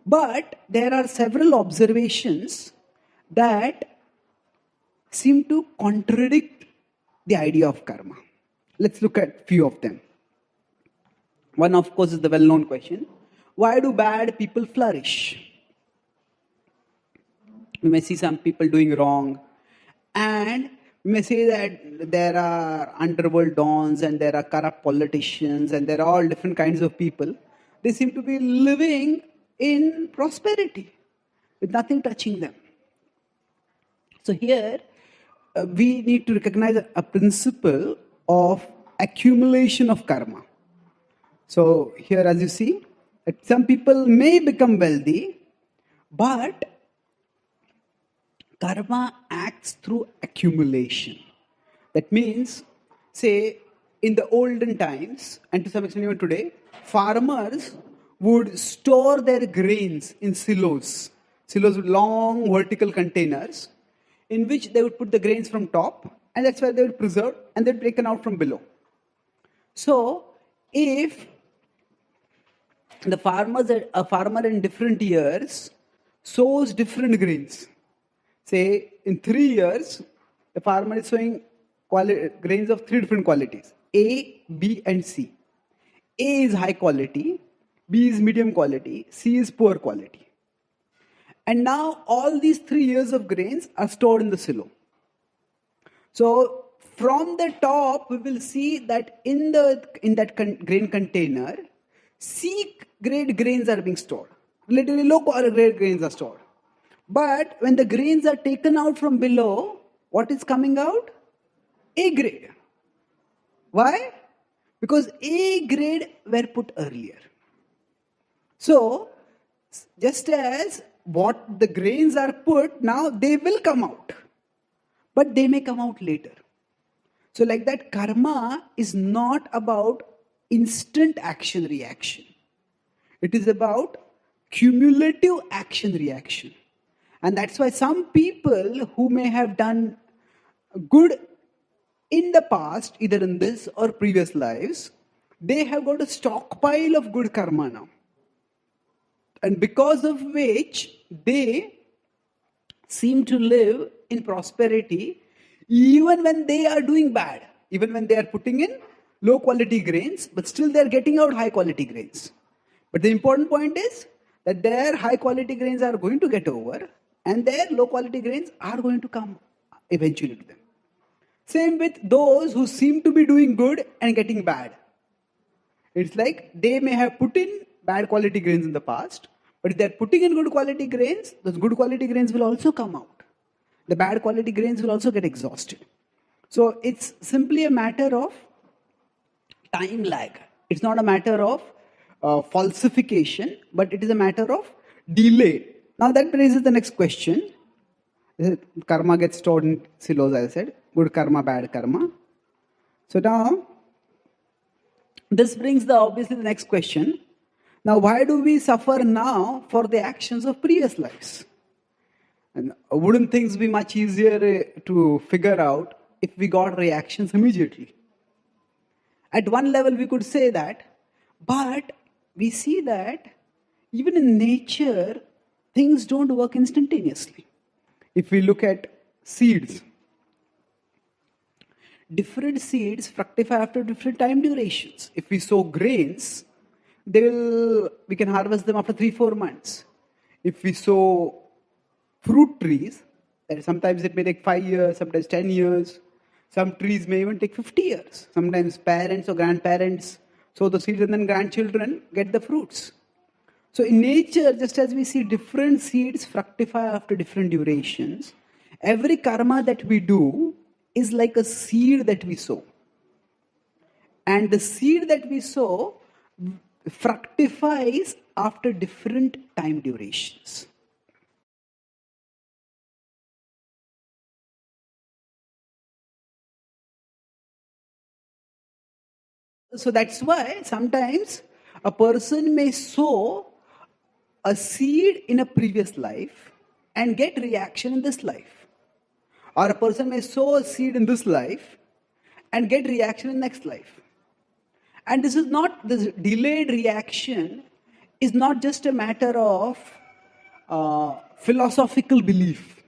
But there are several observations that seem to contradict the idea of karma. Let's look at few of them. One, of course, is the well-known question: why do bad people flourish? We may see some people doing wrong, and we may say that there are underworld dons and there are corrupt politicians and there are all different kinds of people. They seem to be living in prosperity with nothing touching them. So here we need to recognize a principle of accumulation of karma. So here, as you see, that some people may become wealthy, but karma acts through accumulation. That means, say, in the olden times, and to some extent even today, farmers would store their grains in silos. Silos with long vertical containers in which they would put the grains from top, and that's where they would preserve, and they'd taken out from below. So, if a farmer in different years sows different grains, say in 3 years, the farmer is sowing grains of 3 different qualities: A, B, and C. A is high quality, B is medium quality, C is poor quality. And now all these 3 years of grains are stored in the silo. So from the top, we will see that in that grain container, C grade grains are being stored. Literally low grade grains are stored. But when the grains are taken out from below, what is coming out? A grade. Why? Because A grade were put earlier. So, just as what the grains are put, now they will come out. But they may come out later. So like that, karma is not about instant action-reaction. It is about cumulative action-reaction. And that's why some people who may have done good in the past, either in this or previous lives, they have got a stockpile of good karma now. And because of which they seem to live in prosperity even when they are doing bad, even when they are putting in low quality grains, but still they are getting out high quality grains. But the important point is that their high quality grains are going to get over and their low quality grains are going to come eventually to them. Same with those who seem to be doing good and getting bad. It's like they may have put in bad quality grains in the past, but if they're putting in good quality grains, those good quality grains will also come out. The bad quality grains will also get exhausted. So it's simply a matter of time lag. It's not a matter of falsification, but it is a matter of delay. Now that raises the next question. Karma gets stored in silos, as I said. Good karma, bad karma. So now, this brings obviously the next question. Now, why do we suffer now for the actions of previous lives? And wouldn't things be much easier to figure out if we got reactions immediately? At one level, we could say that, but we see that even in nature, things don't work instantaneously. If we look at seeds, different seeds fructify after different time durations. If we sow grains, we can harvest them after 3-4 months. If we sow fruit trees, sometimes it may take 5 years, sometimes 10 years. Some trees may even take 50 years. Sometimes parents or grandparents sow the seeds and then grandchildren get the fruits. So in nature, just as we see different seeds fructify after different durations, every karma that we do is like a seed that we sow. And the seed that we sow fructifies after different time durations. So that's why sometimes a person may sow a seed in a previous life and get reaction in this life. Or a person may sow a seed in this life and get reaction in next life. And this delayed reaction is not just a matter of philosophical belief.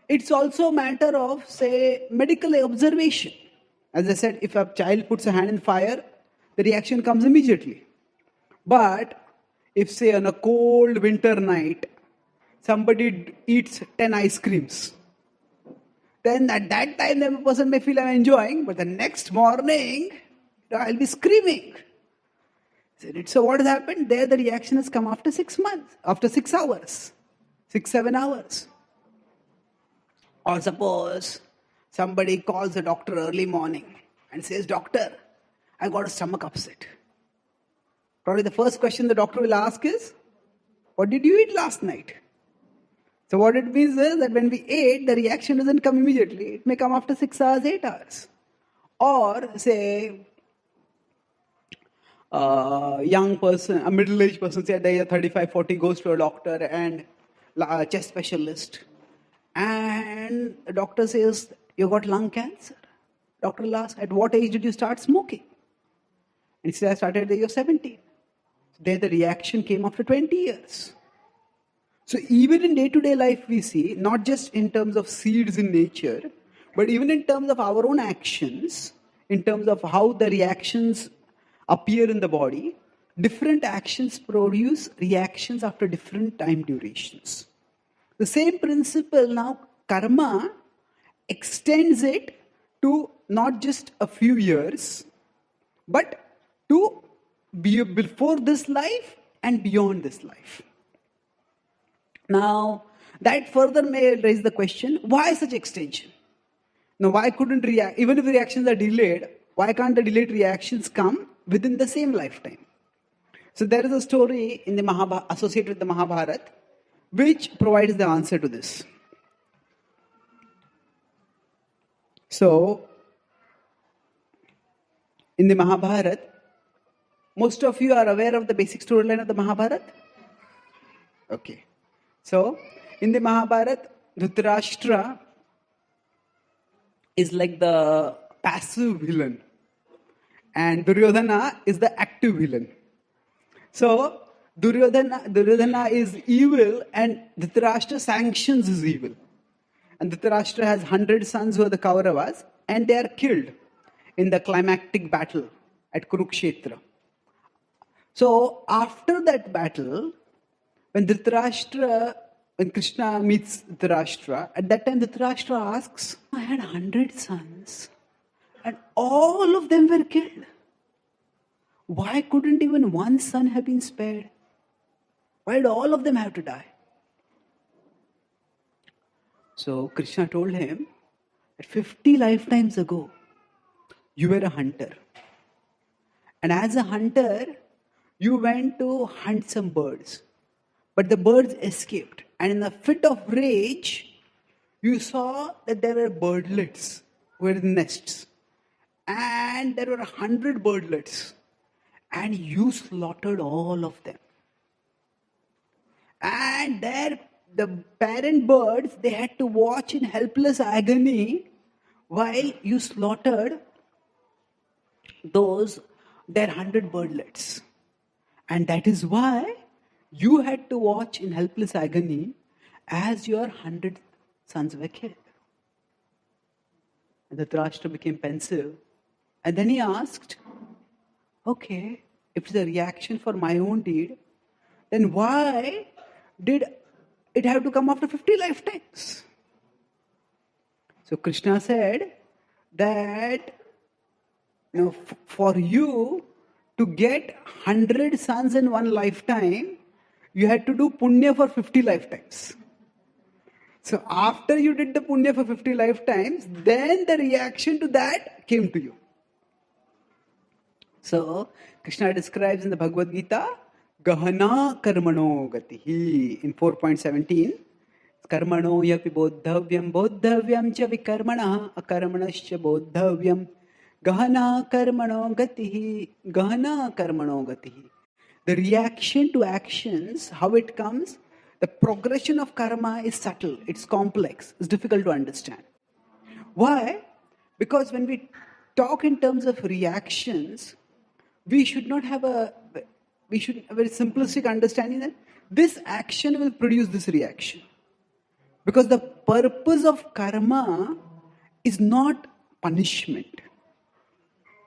It's also a matter of, say, medical observation. As I said, if a child puts a hand in fire, the reaction comes immediately. But if, say, on a cold winter night, somebody eats 10 ice creams, then at that time the person may feel I'm enjoying, but the next morning, I'll be screaming. So what has happened? There the reaction has come after 6 months, after 6 hours, 6, 7 hours. Or suppose somebody calls the doctor early morning and says, Doctor, I got a stomach upset. Probably the first question the doctor will ask is, what did you eat last night? So what it means is that when we ate, the reaction doesn't come immediately. It may come after 6 hours, 8 hours. Or say, a young person, a middle-aged person, say they are 35, 40, goes to a doctor and a chest specialist. And the doctor says, you got lung cancer. Doctor will ask, at what age did you start smoking? And he says, I started at the age of 17. There the reaction came after 20 years. So even in day-to-day life we see, not just in terms of seeds in nature, but even in terms of our own actions, in terms of how the reactions appear in the body, different actions produce reactions after different time durations. The same principle now, karma, extends it to not just a few years, but to be before this life and beyond this life. Now, that further may raise the question, why such extension? Now, why couldn't even if the reactions are delayed, why can't the delayed reactions come within the same lifetime? So there is a story in the associated with the Mahabharata, which provides the answer to this. So, in the Mahabharata, most of you are aware of the basic storyline of the Mahabharata? Okay. So, in the Mahabharata, Dhritarashtra is like the passive villain, and Duryodhana is the active villain. So, Duryodhana is evil, and Dhritarashtra sanctions his evil. And Dhritarashtra has 100 sons who are the Kauravas, and they are killed in the climactic battle at Kurukshetra. So, after that battle, when Krishna meets Dhritarashtra, at that time Dhritarashtra asks, I had 100 sons and all of them were killed. Why couldn't even one son have been spared? Why did all of them have to die? So Krishna told him that 50 lifetimes ago, you were a hunter. And as a hunter, you went to hunt some birds. But the birds escaped. And in a fit of rage, you saw that there were birdlets, were nests. And there were 100 birdlets. And you slaughtered all of them. And there, the parent birds, they had to watch in helpless agony while you slaughtered their 100 birdlets. And that is why you had to watch in helpless agony as your 100 sons were killed. And Dhritarashtra became pensive. And then he asked, okay, if it's a reaction for my own deed, then why did it have to come after 50 lifetimes? So Krishna said that for you to get 100 sons in one lifetime, you had to do punya for 50 lifetimes. So after you did the punya for 50 lifetimes, then the reaction to that came to you. So Krishna describes in the Bhagavad Gita, Gahana karmano gatihi in 4.17. Karmano yapi bodhavyam cha vikarmana akarmanascha bodhavyam. Gahana karmano gatihi. The reaction to actions, how it comes, the progression of karma is subtle, it's complex, it's difficult to understand. Why? Because when we talk in terms of reactions, we should we should a very simplistic understanding that this action will produce this reaction. Because the purpose of karma is not punishment.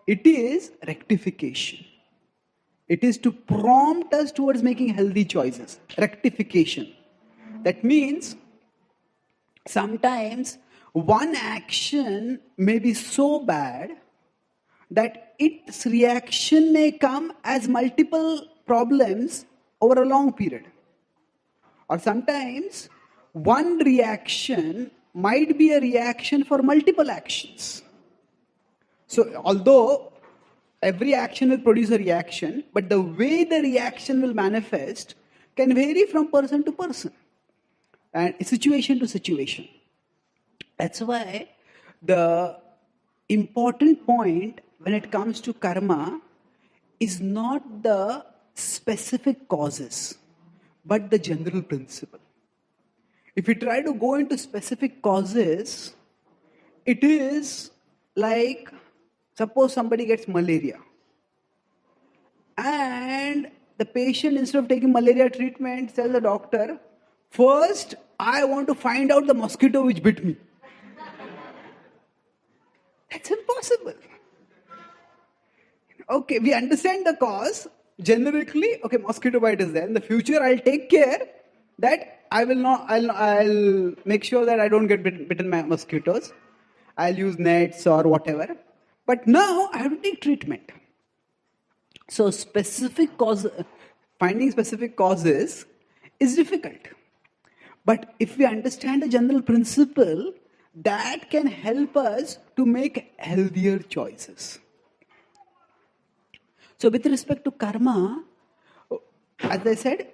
It is rectification. It is to prompt us towards making healthy choices. Rectification. That means sometimes one action may be so bad that its reaction may come as multiple problems over a long period. Or sometimes one reaction might be a reaction for multiple actions. So although every action will produce a reaction, but the way the reaction will manifest can vary from person to person and situation to situation. That's why the important point when it comes to karma is not the specific causes, but the general principle. If we try to go into specific causes, it is like, suppose somebody gets malaria and the patient, instead of taking malaria treatment, tells the doctor, first I want to find out the mosquito which bit me. That's impossible. Okay, we understand the cause. Generically, okay, mosquito bite is there. In the future, I'll take care that I will not, I'll make sure that I don't get bitten by mosquitoes. I'll use nets or whatever. But now I have to take treatment. So finding specific causes is difficult. But if we understand a general principle, that can help us to make healthier choices. So with respect to karma, as I said,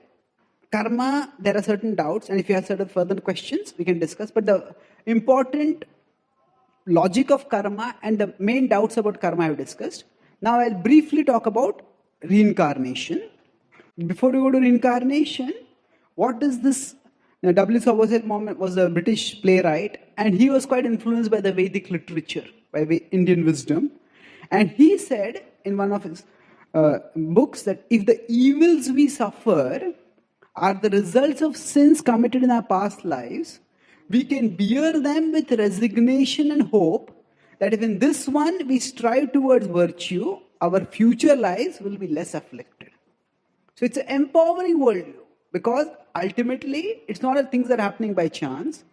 karma, there are certain doubts, and if you have certain further questions, we can discuss. But the important logic of karma and the main doubts about karma I have discussed. Now I'll briefly talk about reincarnation. Before we go to reincarnation, what is this? W. Somerset Maugham was a British playwright, and he was quite influenced by the Vedic literature, by Indian wisdom. And he said in one of his books that if the evils we suffer are the results of sins committed in our past lives, we can bear them with resignation and hope that if in this one we strive towards virtue, our future lives will be less afflicted. So it's an empowering worldview, because ultimately it's not things that are happening by chance.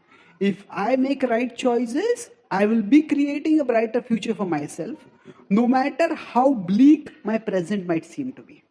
If I make right choices, I will be creating a brighter future for myself, no matter how bleak my present might seem to be.